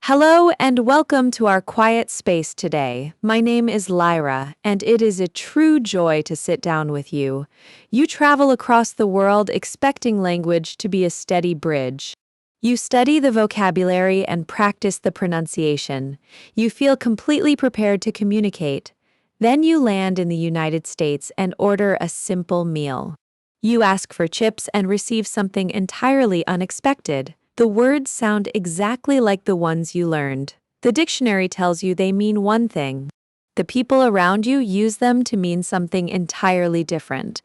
Hello and welcome to our quiet space today. My name is Lyra, and it is a true joy to sit down with you. You travel across the world expecting language to be a steady bridge. You study the vocabulary and practice the pronunciation. You feel completely prepared to communicate. Then you land in the United States and order a simple meal. You ask for chips and receive something entirely unexpected. The words sound exactly like the ones you learned. The dictionary tells you they mean one thing. The people around you use them to mean something entirely different.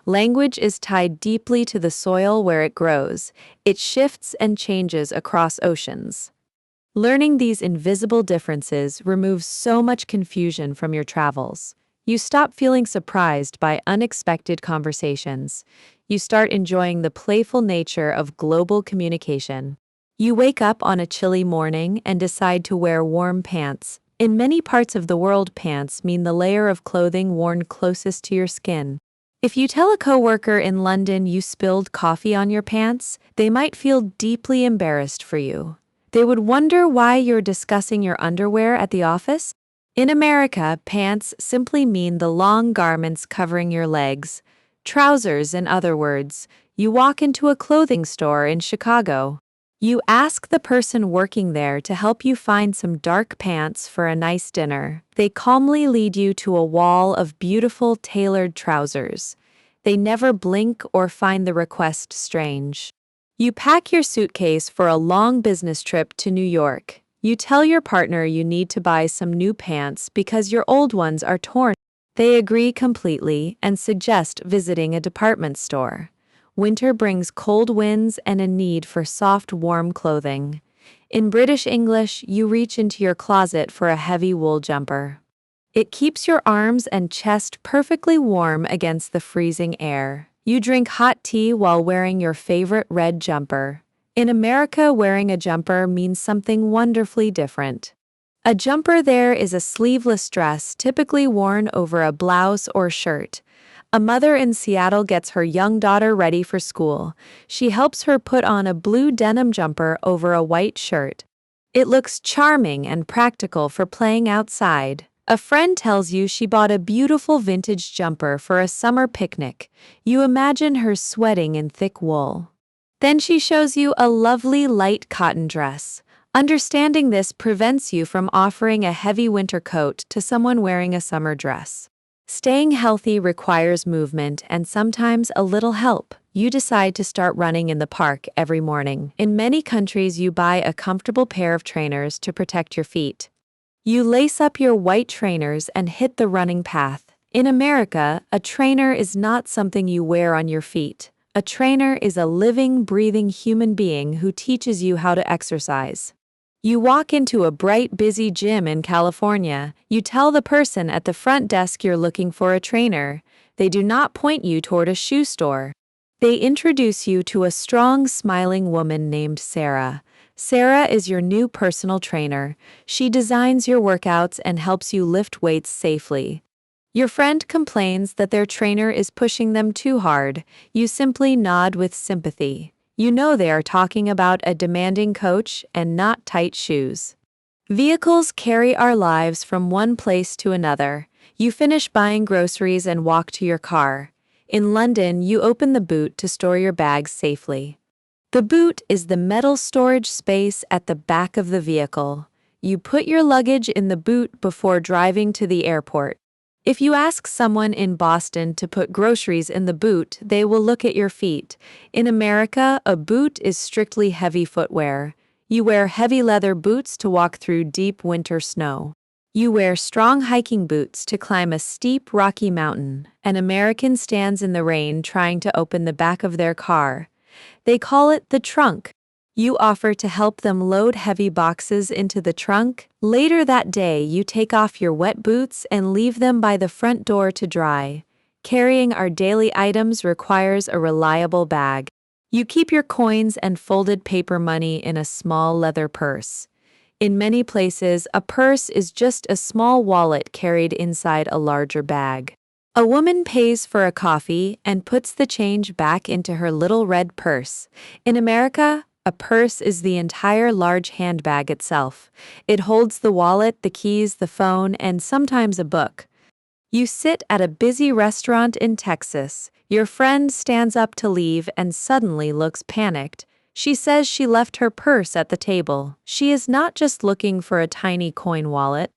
Language is tied deeply to the soil where it grows. It shifts and changes across oceans. Learning these invisible differences removes so much confusion from your travels. You stop feeling surprised by unexpected conversations. You start enjoying the playful nature of global communication. You wake up on a chilly morning and decide to wear warm pants. In many parts of the world, pants mean the layer of clothing worn closest to your skin. If you tell a coworker in London you spilled coffee on your pants, they might feel deeply embarrassed for you. They would wonder why you're discussing your underwear at the office. In America, pants simply mean the long garments covering your legs. Trousers, in other words. You walk into a clothing store in Chicago. You ask the person working there to help you find some dark pants for a nice dinner. They calmly lead you to a wall of beautiful tailored trousers. They never blink or find the request strange. You pack your suitcase for a long business trip to New York. You tell your partner you need to buy some new pants because your old ones are torn. They agree completely and suggest visiting a department store. Winter brings cold winds and a need for soft, warm clothing. In British English, you reach into your closet for a heavy wool jumper. It keeps your arms and chest perfectly warm against the freezing air. You drink hot tea while wearing your favorite red jumper. In America, wearing a jumper means something wonderfully different. A jumper there is a sleeveless dress typically worn over a blouse or shirt. A mother in Seattle gets her young daughter ready for school. She helps her put on a blue denim jumper over a white shirt. It looks charming and practical for playing outside. A friend tells you she bought a beautiful vintage jumper for a summer picnic. You imagine her sweating in thick wool. Then she shows you a lovely light cotton dress. Understanding this prevents you from offering a heavy winter coat to someone wearing a summer dress. Staying healthy requires movement and sometimes a little help. You decide to start running in the park every morning. In many countries, you buy a comfortable pair of trainers to protect your feet. You lace up your white trainers and hit the running path. In America, a trainer is not something you wear on your feet. A trainer is a living, breathing human being who teaches you how to exercise. You walk into a bright, busy gym in California. You tell the person at the front desk you're looking for a trainer. They do not point you toward a shoe store. They introduce you to a strong, smiling woman named Sarah. Sarah is your new personal trainer. She designs your workouts and helps you lift weights safely. Your friend complains that their trainer is pushing them too hard. You simply nod with sympathy. You know they are talking about a demanding coach and not tight shoes. Vehicles carry our lives from one place to another. You finish buying groceries and walk to your car. In London, you open the boot to store your bags safely. The boot is the metal storage space at the back of the vehicle. You put your luggage in the boot before driving to the airport. If you ask someone in Boston to put groceries in the boot, they will look at your feet. In America, a boot is strictly heavy footwear. You wear heavy leather boots to walk through deep winter snow. You wear strong hiking boots to climb a steep, rocky mountain. An American stands in the rain trying to open the back of their car. They call it the trunk. You offer to help them load heavy boxes into the trunk. Later that day, you take off your wet boots and leave them by the front door to dry. Carrying our daily items requires a reliable bag. You keep your coins and folded paper money in a small leather purse. In many places, a purse is just a small wallet carried inside a larger bag. A woman pays for a coffee and puts the change back into her little red purse. In America, A purse is the entire large handbag itself. It holds the wallet, the keys, the phone, and sometimes a book. You sit at a busy restaurant in Texas. Your friend stands up to leave and suddenly looks panicked. She says she left her purse at the table. She is not just looking for a tiny coin wallet.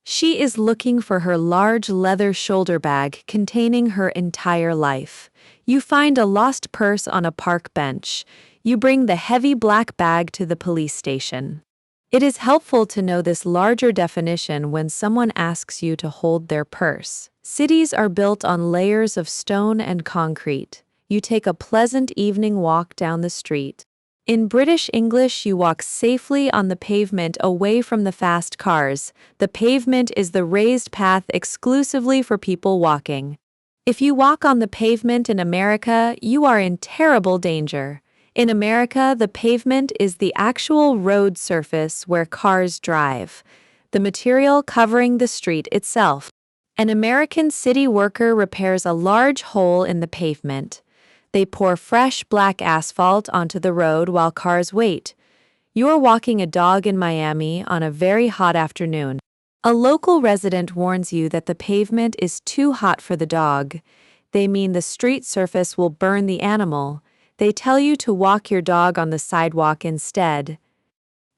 She is looking for her large leather shoulder bag containing her entire life. You find a lost purse on a park bench. You bring the heavy black bag to the police station. It is helpful to know this larger definition when someone asks you to hold their purse. Cities are built on layers of stone and concrete. You take a pleasant evening walk down the street. In British English, you walk safely on the pavement away from the fast cars. The pavement is the raised path exclusively for people walking. If you walk on the pavement in America, you are in terrible danger. In America, the pavement is the actual road surface where cars drive, the material covering the street itself. An American city worker repairs a large hole in the pavement. They pour fresh black asphalt onto the road while cars wait. You're walking a dog in Miami on a very hot afternoon. A local resident warns you that the pavement is too hot for the dog. They mean the street surface will burn the animal. They tell you to walk your dog on the sidewalk instead.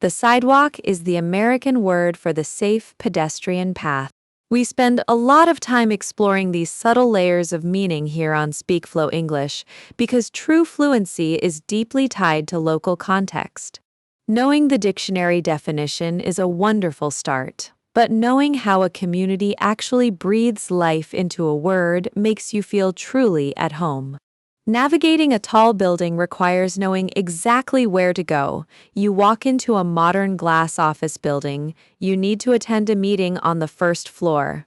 The sidewalk is the American word for the safe pedestrian path. We spend a lot of time exploring these subtle layers of meaning here on SpeakFlow English because true fluency is deeply tied to local context. Knowing the dictionary definition is a wonderful start, but knowing how a community actually breathes life into a word makes you feel truly at home. Navigating a tall building requires knowing exactly where to go. You walk into a modern glass office building. You need to attend a meeting on the first floor.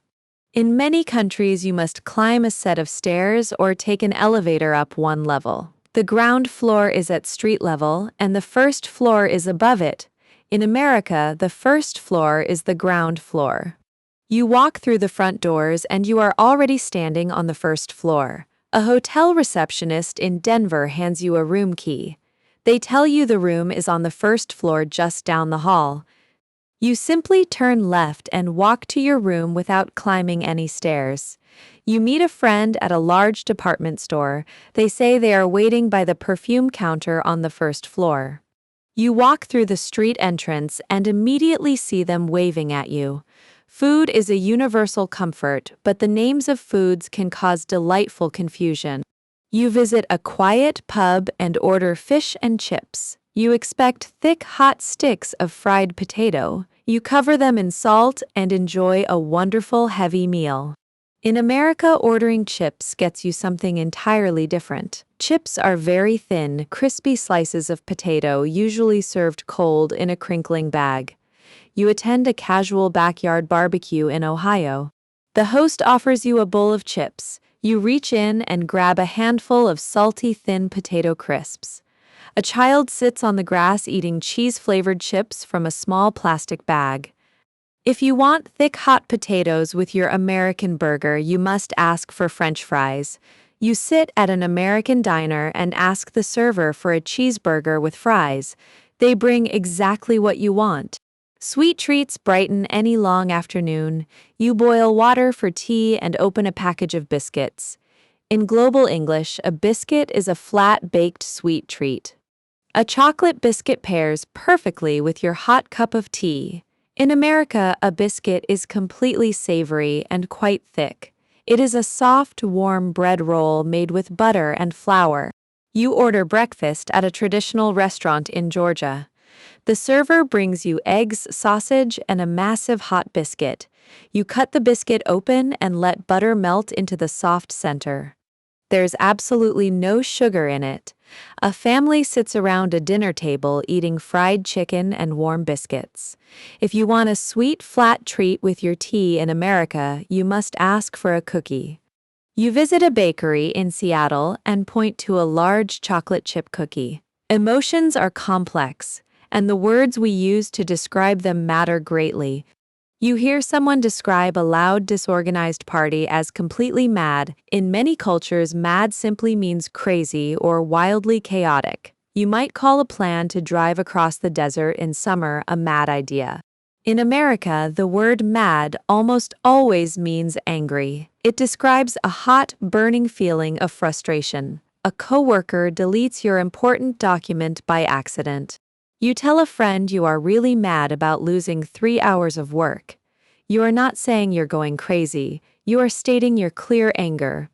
In many countries, you must climb a set of stairs or take an elevator up one level. The ground floor is at street level, and the first floor is above it. In America, the first floor is the ground floor. You walk through the front doors and you are already standing on the first floor. A hotel receptionist in Denver hands you a room key. They tell you the room is on the first floor just down the hall. You simply turn left and walk to your room without climbing any stairs. You meet a friend at a large department store. They say they are waiting by the perfume counter on the first floor. You walk through the street entrance and immediately see them waving at you. Food is a universal comfort, but the names of foods can cause delightful confusion. You visit a quiet pub and order fish and chips. You expect thick, hot sticks of fried potato. You cover them in salt and enjoy a wonderful, heavy meal. In America, ordering chips gets you something entirely different. Chips are very thin, crispy slices of potato, usually served cold in a crinkling bag. You attend a casual backyard barbecue in Ohio. The host offers you a bowl of chips. You reach in and grab a handful of salty, thin potato crisps. A child sits on the grass eating cheese-flavored chips from a small plastic bag. If you want thick, hot potatoes with your American burger, you must ask for French fries. You sit at an American diner and ask the server for a cheeseburger with fries. They bring exactly what you want. Sweet treats brighten any long afternoon. You boil water for tea and open a package of biscuits. In global English, a biscuit is a flat, baked sweet treat. A chocolate biscuit pairs perfectly with your hot cup of tea. In America, a biscuit is completely savory and quite thick. It is a soft, warm bread roll made with butter and flour. You order breakfast at a traditional restaurant in Georgia. The server brings you eggs, sausage, and a massive hot biscuit. You cut the biscuit open and let butter melt into the soft center. There's absolutely no sugar in it. A family sits around a dinner table eating fried chicken and warm biscuits. If you want a sweet, flat treat with your tea in America, you must ask for a cookie. You visit a bakery in Seattle and point to a large chocolate chip cookie. Emotions are complex, and the words we use to describe them matter greatly. You hear someone describe a loud, disorganized party as completely mad. In many cultures, mad simply means crazy or wildly chaotic. You might call a plan to drive across the desert in summer a mad idea. In America, the word mad almost always means angry. It describes a hot, burning feeling of frustration. A coworker deletes your important document by accident. You tell a friend you are really mad about losing 3 hours of work. You are not saying you're going crazy, you are stating your clear anger.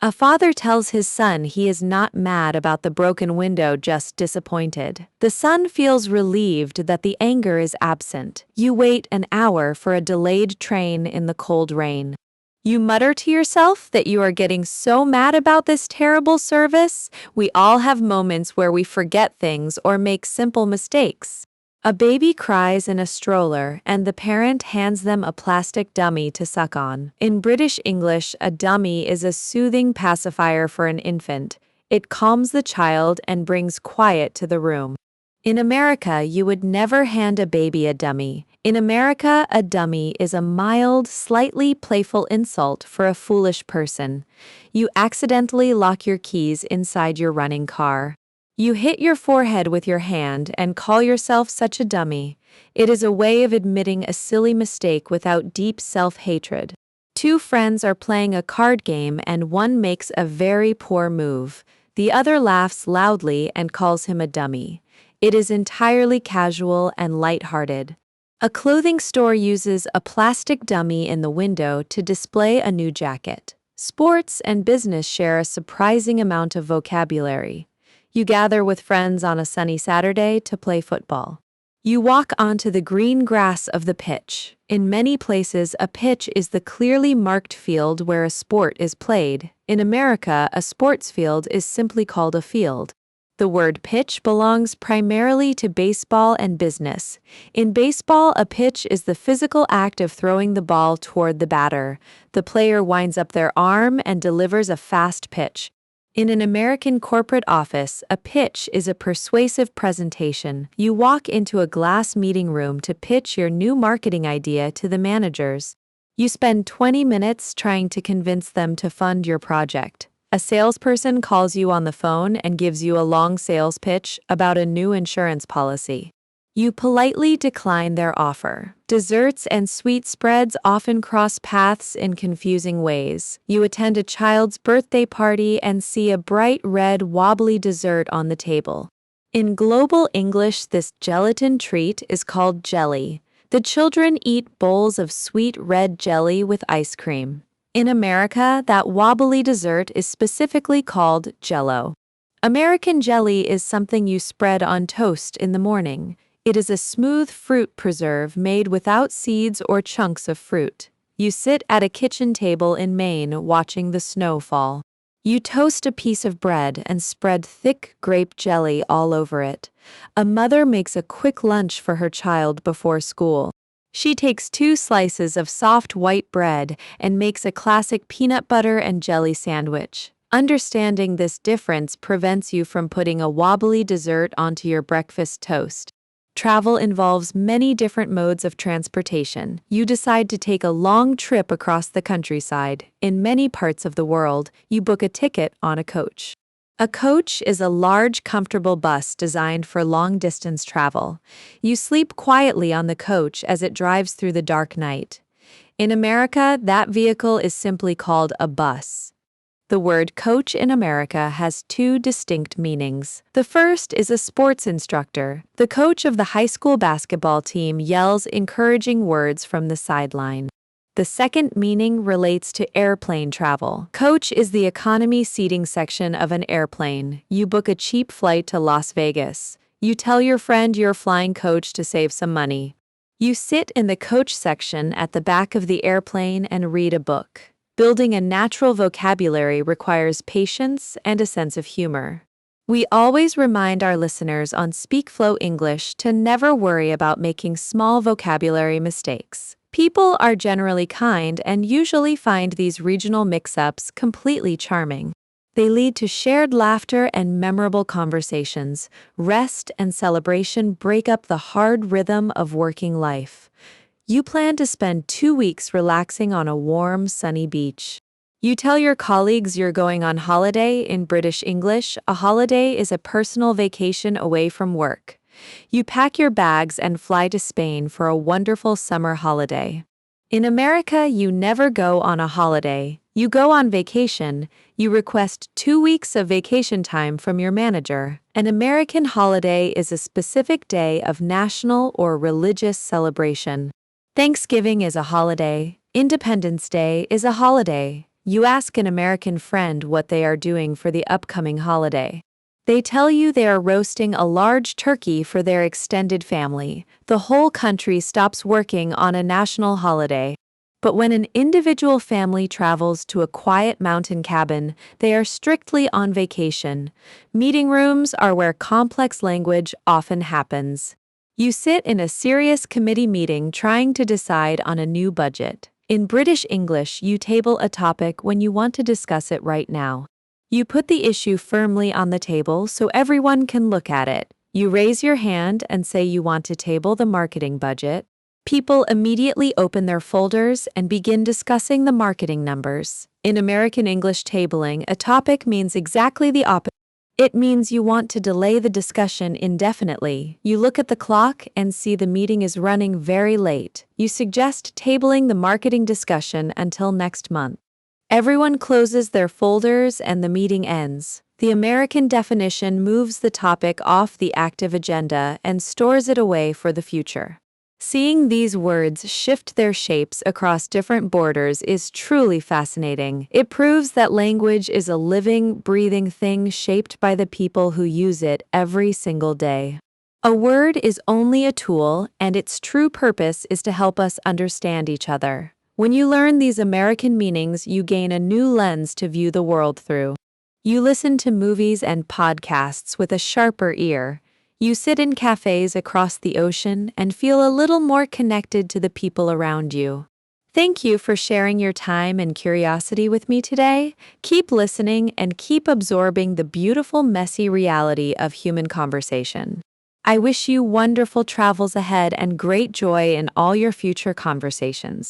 A father tells his son he is not mad about the broken window, just disappointed. The son feels relieved that the anger is absent. You wait an hour for a delayed train in the cold rain. You mutter to yourself that you are getting so mad about this terrible service. We all have moments where we forget things or make simple mistakes. A baby cries in a stroller and the parent hands them a plastic dummy to suck on. In British English, a dummy is a soothing pacifier for an infant. It calms the child and brings quiet to the room. In America, you would never hand a baby a dummy. In America, a dummy is a mild, slightly playful insult for a foolish person. You accidentally lock your keys inside your running car. You hit your forehead with your hand and call yourself such a dummy. It is a way of admitting a silly mistake without deep self-hatred. Two friends are playing a card game and one makes a very poor move. The other laughs loudly and calls him a dummy. It is entirely casual and light-hearted. A clothing store uses a plastic dummy in the window to display a new jacket. Sports and business share a surprising amount of vocabulary. You gather with friends on a sunny Saturday to play football. You walk onto the green grass of the pitch. In many places, a pitch is the clearly marked field where a sport is played. In America, a sports field is simply called a field. The word pitch belongs primarily to baseball and business. In baseball, a pitch is the physical act of throwing the ball toward the batter. The player winds up their arm and delivers a fast pitch. In an American corporate office, a pitch is a persuasive presentation. You walk into a glass meeting room to pitch your new marketing idea to the managers. You spend 20 minutes trying to convince them to fund your project. A salesperson calls you on the phone and gives you a long sales pitch about a new insurance policy. You politely decline their offer. Desserts and sweet spreads often cross paths in confusing ways. You attend a child's birthday party and see a bright red wobbly dessert on the table. In global English, this gelatin treat is called jelly. The children eat bowls of sweet red jelly with ice cream. In America, that wobbly dessert is specifically called Jell-O. American jelly is something you spread on toast in the morning. It is a smooth fruit preserve made without seeds or chunks of fruit. You sit at a kitchen table in Maine watching the snow fall. You toast a piece of bread and spread thick grape jelly all over it. A mother makes a quick lunch for her child before school. She takes 2 slices of soft white bread and makes a classic peanut butter and jelly sandwich. Understanding this difference prevents you from putting a wobbly dessert onto your breakfast toast. Travel involves many different modes of transportation. You decide to take a long trip across the countryside. In many parts of the world, you book a ticket on a coach. A coach is a large, comfortable bus designed for long-distance travel. You sleep quietly on the coach as it drives through the dark night. In America, that vehicle is simply called a bus. The word coach in America has 2 distinct meanings. The first is a sports instructor. The coach of the high school basketball team yells encouraging words from the sideline. The second meaning relates to airplane travel. Coach is the economy seating section of an airplane. You book a cheap flight to Las Vegas. You tell your friend you're flying coach to save some money. You sit in the coach section at the back of the airplane and read a book. Building a natural vocabulary requires patience and a sense of humor. We always remind our listeners on SpeakFlow English to never worry about making small vocabulary mistakes. People are generally kind and usually find these regional mix-ups completely charming. They lead to shared laughter and memorable conversations. Rest and celebration break up the hard rhythm of working life. You plan to spend 2 weeks relaxing on a warm, sunny beach. You tell your colleagues you're going on holiday. In British English, a holiday is a personal vacation away from work. You pack your bags and fly to Spain for a wonderful summer holiday. In America, you never go on a holiday. You go on vacation. You request 2 weeks of vacation time from your manager. An American holiday is a specific day of national or religious celebration. Thanksgiving is a holiday. Independence Day is a holiday. You ask an American friend what they are doing for the upcoming holiday. They tell you they are roasting a large turkey for their extended family. The whole country stops working on a national holiday. But when an individual family travels to a quiet mountain cabin, they are strictly on vacation. Meeting rooms are where complex language often happens. You sit in a serious committee meeting trying to decide on a new budget. In British English, you table a topic when you want to discuss it right now. You put the issue firmly on the table so everyone can look at it. You raise your hand and say you want to table the marketing budget. People immediately open their folders and begin discussing the marketing numbers. In American English tabling, a topic means exactly the opposite. It means you want to delay the discussion indefinitely. You look at the clock and see the meeting is running very late. You suggest tabling the marketing discussion until next month. Everyone closes their folders and the meeting ends. The American definition moves the topic off the active agenda and stores it away for the future. Seeing these words shift their shapes across different borders is truly fascinating. It proves that language is a living, breathing thing shaped by the people who use it every single day. A word is only a tool, and its true purpose is to help us understand each other. When you learn these American meanings, you gain a new lens to view the world through. You listen to movies and podcasts with a sharper ear. You sit in cafes across the ocean and feel a little more connected to the people around you. Thank you for sharing your time and curiosity with me today. Keep listening and keep absorbing the beautiful, messy reality of human conversation. I wish you wonderful travels ahead and great joy in all your future conversations.